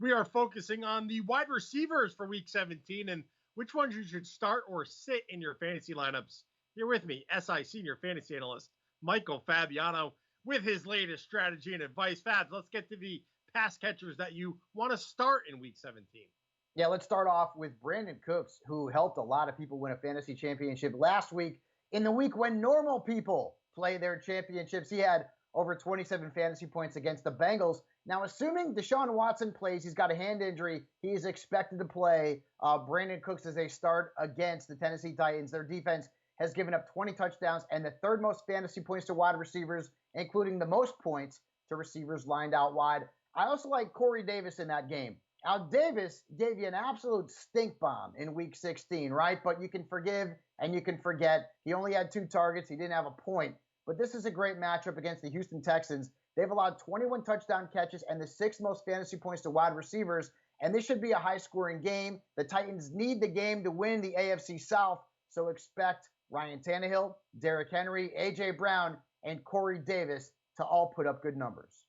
We are focusing on the wide receivers for week 17 and which ones you should start or sit in your fantasy lineups. Here with me, SI Senior Fantasy Analyst Michael Fabiano with his latest strategy and advice. Fabs, let's get to the pass catchers that you want to start in week 17. Yeah, let's start off with Brandin Cooks, who helped a lot of people win a fantasy championship last week. In the week when normal people play their championships, he had over 27 fantasy points against the Bengals. Now, assuming Deshaun Watson plays, he's got a hand injury, he is expected to play. Brandin Cooks is a start against the Tennessee Titans. Their defense has given up 20 touchdowns and the third most fantasy points to wide receivers, including the most points to receivers lined out wide. I also like Corey Davis in that game. Now, Davis gave you an absolute stink bomb in week 16, right? But you can forgive and you can forget. He only had 2 targets. He didn't have a point. But this is a great matchup against the Houston Texans. They've allowed 21 touchdown catches and the 6th most fantasy points to wide receivers. And this should be a high-scoring game. The Titans need the game to win the AFC South. So expect Ryan Tannehill, Derrick Henry, A.J. Brown, and Corey Davis to all put up good numbers.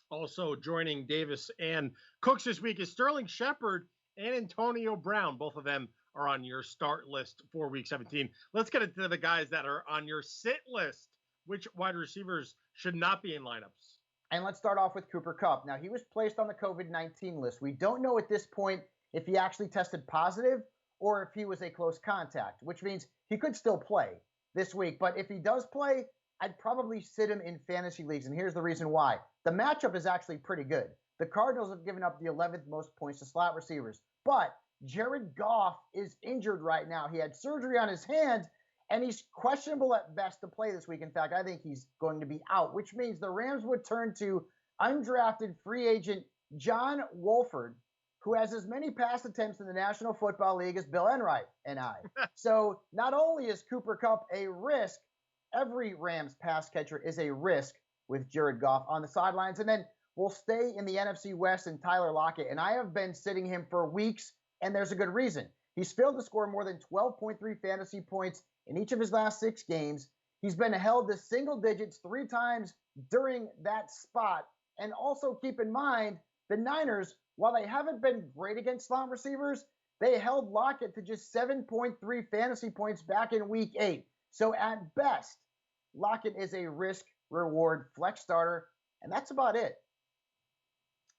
Also joining Davis and Cooks this week is Sterling Shepard and Antonio Brown. Both of them are on your start list for week 17. Let's get into the guys that are on your sit list. Which wide receivers should not be in lineups? And let's start off with Cooper Kupp. Now, he was placed on the COVID-19 list. We don't know at this point if he actually tested positive or if he was a close contact, which means he could still play this week. But if he does play, I'd probably sit him in fantasy leagues, and here's the reason why. The matchup is actually pretty good. The Cardinals have given up the 11th most points to slot receivers, but Jared Goff is injured right now. He had surgery on his hand, and he's questionable at best to play this week. In fact, I think he's going to be out, which means the Rams would turn to undrafted free agent John Wolford, who has as many pass attempts in the National Football League as Bill Enright and I. So not only is Cooper Kupp a risk, every Rams pass catcher is a risk with Jared Goff on the sidelines. And then we'll stay in the NFC West and Tyler Lockett. And I have been sitting him for weeks, and there's a good reason. He's failed to score more than 12.3 fantasy points in each of his last 6 games. He's been held to single digits 3 times during that spot. And also keep in mind, the Niners, while they haven't been great against slot receivers, they held Lockett to just 7.3 fantasy points back in week 8. So at best, Lockett is a risk-reward flex starter, and that's about it.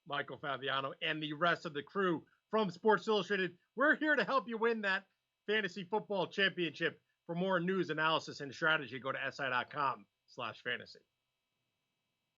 Michael Fabiano and the rest of the crew from Sports Illustrated, we're here to help you win that fantasy football championship. For more news, analysis, and strategy, go to si.com/fantasy.